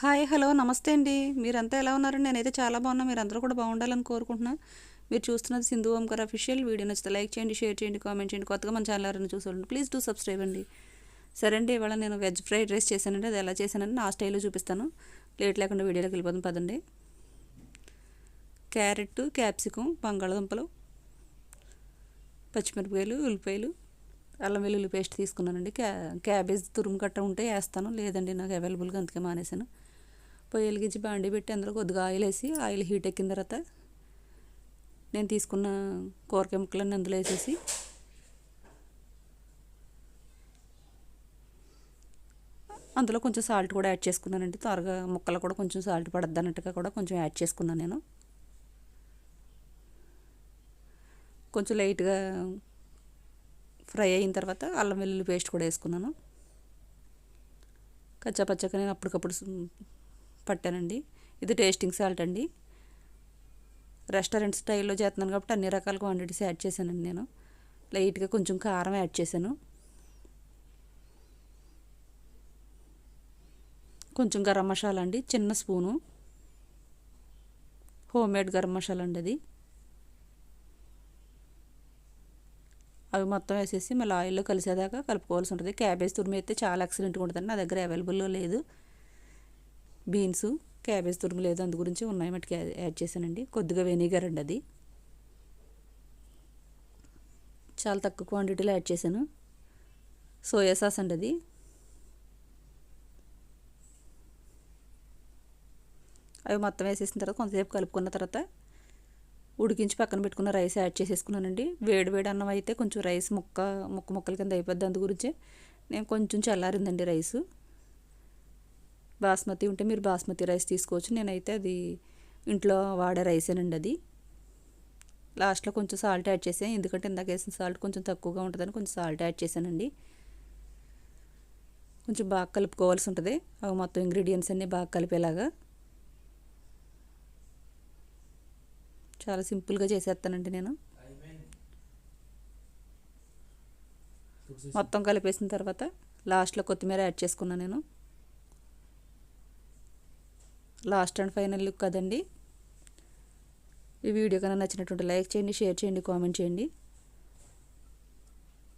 Hi hello నమస్తే అండి. మీరంతా ఎలా ఉన్నారండి? నేనైతే చాలా బాగున్నా. మీరందరూ కూడా బాగుండాలని కోరుకుంటున్నా. మీరు చూస్తున్నది సింధు ఓంకార్ అఫీషియల్. వీడియో నచ్చితే లైక్ చేయండి, షేర్ చేయండి, కామెంట్ చేయండి. కొత్తగా మన ఛానల్ ఎవరైనా చూసుకోండి, ప్లీజ్ డూ సబ్స్క్రైబ్ అండి. సరే అండి, ఇవాళ నేను వెజ్ ఫ్రైడ్ రైస్ చేశానండి. అది ఎలా చేశానండి నా స్టైల్లో చూపిస్తాను. లేట్ లేకుండా వీడియోలోకి వెళ్ళిపోతాం పదండి. క్యారెట్, క్యాప్సికం, బంగాళదుంపలు, పచ్చిమిరపకాయలు, ఉల్లిపాయలు, అల్లం వెల్లుల్లి పేస్ట్ తీసుకున్నానండి. క్యాబేజ్ తురుము కట్ట ఉంటే వేస్తాను, లేదండి నాకు అవైలబుల్గా అందుకే మానేసాను. పొయ్యి వెలిగించి బాండి పెట్టి అందులో కొద్దిగా ఆయిల్ వేసి, ఆయిల్ హీట్ ఎక్కిన తర్వాత నేను తీసుకున్న కూరగాయ ముక్కలన్నీ అందులో వేసేసి అందులో కొంచెం సాల్ట్ కూడా యాడ్ చేసుకున్నానండి. త్వరగా ముక్కలు కూడా కొంచెం సాల్ట్ పడద్దు అన్నట్టుగా కూడా కొంచెం యాడ్ చేసుకున్నాను నేను. కొంచెం లైట్గా ఫ్రై అయిన తర్వాత అల్లం వెల్లుల్లి పేస్ట్ కూడా వేసుకున్నాను. కచ్చాపచ్చగా నేను అప్పటికప్పుడు పట్టానండి. ఇది టేస్టింగ్ సాల్ట్ అండి. రెస్టారెంట్ స్టైల్లో చేస్తున్నాను కాబట్టి అన్ని రకాల క్వాంటిటీస్ యాడ్ చేశానండి నేను. లైట్గా కొంచెం కారం యాడ్ చేశాను, కొంచెం గరం మసాలా అండి, చిన్న spoon home made garam masala అండి అది. అవి మొత్తం వేసేసి మళ్ళీ ఆయిల్లో కలిసేదాకా కలుపుకోవాల్సి ఉంటుంది. క్యాబేజ్ తురుము అయితే చాలా ఎక్సలెంట్గా ఉంటుందండి. నా దగ్గర అవైలబుల్లో లేదు బీన్స్, క్యాబేజ్ తురుము లేదు, అందు గురించి ఉన్నాయి మట్టుకు యాడ్ చేశానండి. కొద్దిగా వెనిగర్ అండి, అది చాలా తక్కువ క్వాంటిటీలో యాడ్ చేశాను. సోయా సాస్ అండి, అది అవి మొత్తం వేసేసిన తర్వాత కొంతసేపు కలుపుకున్న తర్వాత ఉడికించి పక్కన పెట్టుకున్న రైస్ యాడ్ చేసేసుకున్నానండి. వేడి వేడి అన్నం అయితే కొంచెం రైస్ ముక్కల కింద అయిపోద్ది, అందు గురించి నేను కొంచెం చల్లారిందండి రైసు. బాస్మతి ఉంటే మీరు బాస్మతి రైస్ తీసుకోవచ్చు, నేనైతే అది ఇంట్లో వాడే రైసేనండి. అది లాస్ట్లో కొంచెం సాల్ట్ యాడ్ చేసాను, ఎందుకంటే ఇందాక వేసిన సాల్ట్ కొంచెం తక్కువగా ఉంటుందని కొంచెం సాల్ట్ యాడ్ చేశానండి. కొంచెం బాగా కలుపుకోవాల్సి ఉంటుంది, అవి మొత్తం ఇంగ్రీడియంట్స్ అన్నీ బాగా కలిపేలాగా. చాలా సింపుల్గా చేసేస్తానండి నేను. మొత్తం కలిపేసిన తర్వాత లాస్ట్లో కొత్తిమీర యాడ్ చేసుకున్నాను నేను. లాస్ట్ అండ్ ఫైనల్ లుక్ కదండి. ఈ వీడియో కన్నా నచ్చినటువంటి లైక్ చేయండి, షేర్ చేయండి, కామెంట్ చేయండి.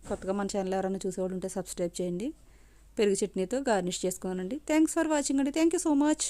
కొత్తగా మన ఛానల్ ఎవరైనా చూసేవాళ్ళు ఉంటే సబ్స్క్రైబ్ చేయండి. పెరుగు చట్నీతో గార్నిష్ చేసుకున్నానండి. థ్యాంక్స్ ఫర్ వాచింగ్ అండి. Thank you so much.